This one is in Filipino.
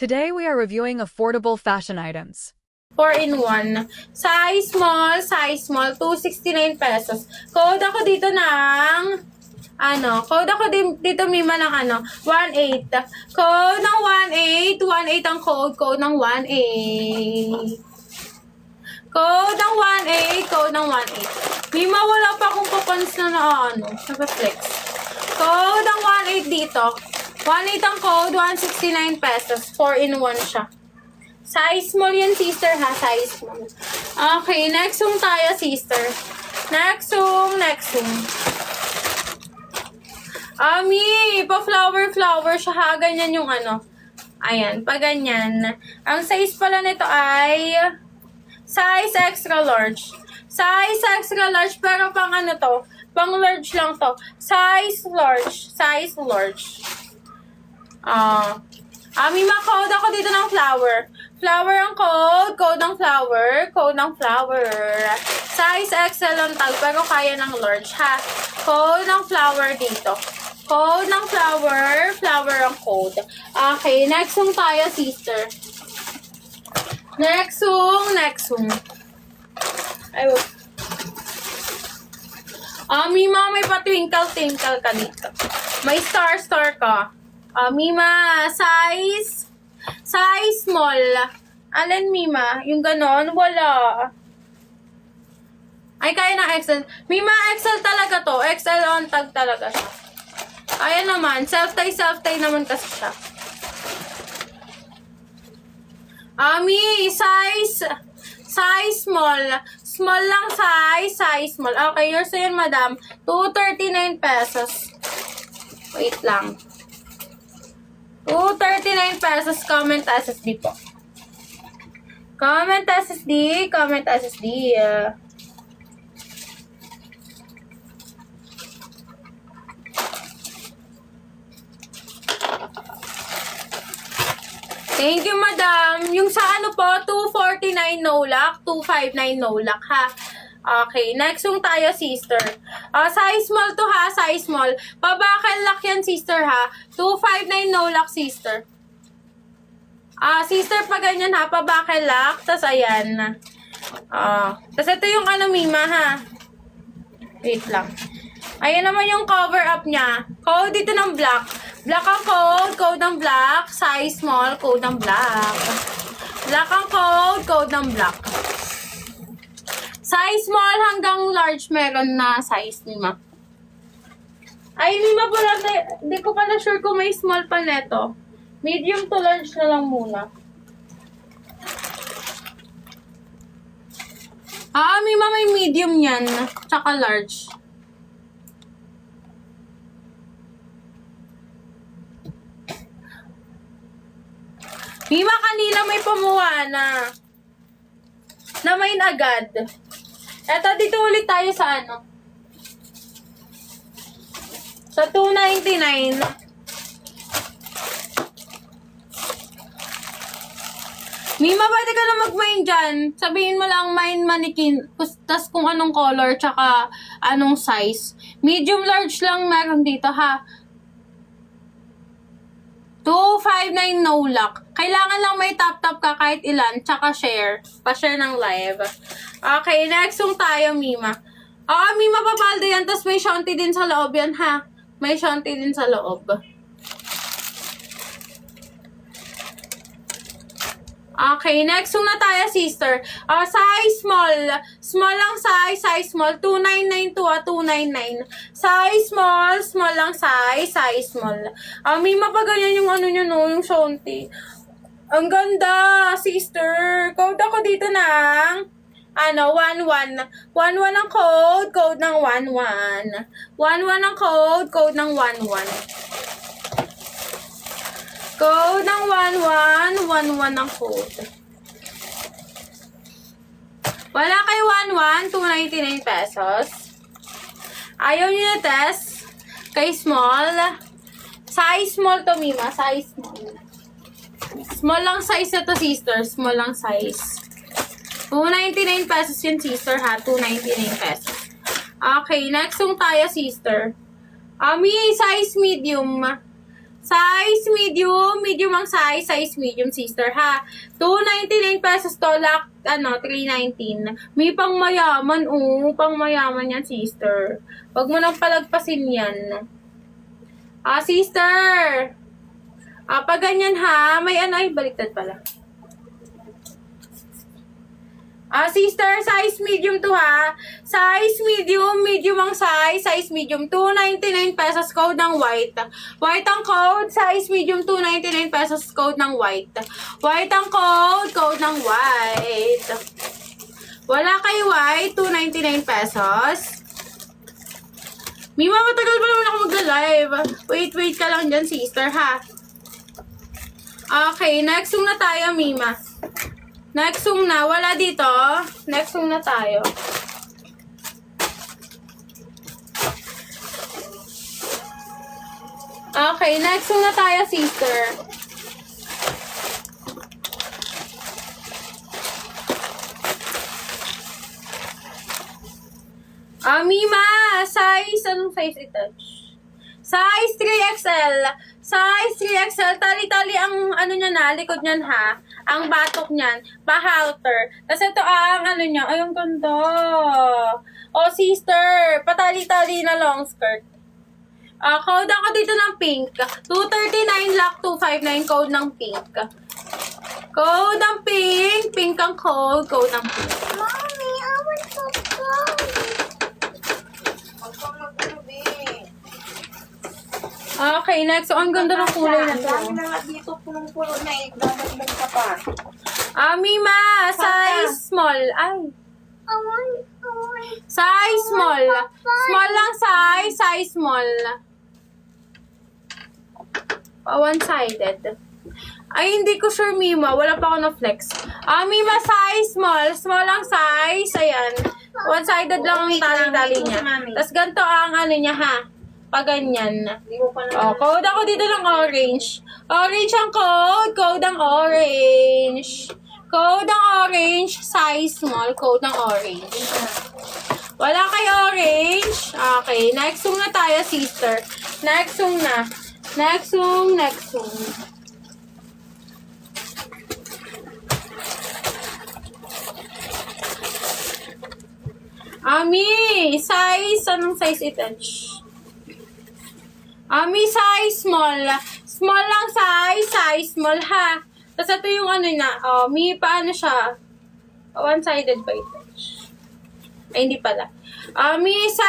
Today we are reviewing affordable fashion items. 4-in-1. Size small, 269 pesos. Code ako dito ng, code ako dito Mima ng 18. Code ng 18 ang code ng 18. Code ng 18. Mima, wala pa akong coupons na naka-flex. Code ng 18 dito. 18 ang code, 169 pesos. 4-in-1 siya. Size small yan, sister, ha? Size small. Okay, next room tayo, sister. Next room. Ami, pa-flower siya, ha? Ganyan yung Ayan, pa ganyan. Ang size pala nito ay size extra large. Size extra large, pero pang pang large lang to. Size large. Mima, code ako dito ng flower. Flower ang code ng flower. Size XL ang tag, pero kaya ng large, ha? Code ng flower dito. Code ng flower ang code. Okay, next room tayo, sister. Next room. Mima, may pa-twinkle ka dito. May star ka. Mima, size small. Alin, Mima? Yung ganon? Wala. Ay, kaya ng XL. Mima, XL talaga to. XL on tag talaga siya. Kaya naman. Self-tie naman kasi siya. Size small. Small lang size small. Okay, yours yun, madam. 239 pesos. Wait lang. 239 pesos. Comment SSD po. Comment SSD. Thank you, madam. Yung sa po, 249 no lock, 259 no lock, ha? Okay, next yung tayo, sister. Size small to, ha? Size small. Pabakel lock yan, sister, ha? 259 no lock, sister. Sister, pa ganyan, ha? Pabakel lock. Tapos, ayan. Tapos, ito yung Mima, ha? Wait lang. Ayan naman yung cover up niya. Code dito ng black. Black ang code ng black. Size small, code ng black. Black ang code ng black. Size small hanggang large meron na size, Mima. Ay, Mima, pala, di ko pala sure kung may small pa neto. Medium to large na lang muna. Mima, may medium yan. Tsaka large. Mima, kanina may pamuha na main agad. Eto, dito ulit tayo sa sa 299. Mima, pwede ka na mag-mine dyan. Sabihin mo lang mine manikin. Tas kung anong color, tsaka anong size. Medium large lang meron dito, ha? 259 no lock. Kailangan lang may tap ka kahit ilan, tsaka share. Pa-share ng live. Okay, next yung tayo, Mima. Mima, papaldo yan. Tapos may shanty din sa loob yan, ha? May shanty din sa loob. Okay, next yung na tayo, sister. Size small. Small lang size small. 299 to 299. Size small lang size small. Mima, pa ganyan yung nyo, no? Yung shanty. Ang ganda, sister. Code ako dito ng 11. 11 ang code ng 11. 11 ang code ng 11. Code ng 11 ang code. Wala kay 299 pesos. Ayaw nyo na test. Kay small. Size small to, Mima. Size small. Small lang size na to, sister. Small lang size. 299 pesos yun, sister, ha? 299 pesos. Okay, next yung tayo, sister. Size medium. Size medium, medium ang size medium sister ha. 299 pesos to, lock, 319. May pang mayaman, pang mayaman yan sister. Wag mo nang palagpasin yan. Sister. Pag ganyan ha, may ay, baliktad pala. Sister, size medium to ha. Size medium, medium ang size medium, 299 pesos, code ng white. White ang code, size medium, 299 pesos, code ng white. White ang code ng white. Wala kay white, 299 pesos. Mima, matagal pa naman ako magla-live. Wait ka lang dyan, sister ha. Okay, next na tayo, Mima. Next song na. Wala dito. Next song na tayo. Okay, next song na tayo, sister. Mima, size, anong size ito? Size 3XL. Size 3XL. Tali-tali ang niya na, likod niyan ha. Ang batok niyan. Pa-halter. Tapos ito ang niya. Ay, ang ganda. Sister. Patali-tali na long skirt. Code ako dito ng pink. 239 lock 259 code ng pink. Code ng pink. Pink ang code. Code ng pink. Mommy, I want popcorn. Okay, next. So, ang ganda ng kulay na Ang dami to. na nga dito, punong-puno na eh. Dadagdag ka pa. Mima, size small. Ay. I want. Size small. Small lang size small. One-sided. Ay, hindi ko sure, Mima. Wala pa ako na-flex. Mima, size small. Small lang size. Ayan. One-sided lang ang tali-tali niya. Tapos ganito ang niya, ha. Pag ganyan. Code ako dito ng orange. Orange ang code. Code ang orange. Code ang orange. Size small. Code ng orange. Wala kay orange. Okay. Next song na tayo, sister. Next song na. Next song. Size. Anong size ito? Size small. Small lang size small ha. Tapos ito yung na. Paano siya? One-sided ba ito? Ay, hindi pala. Size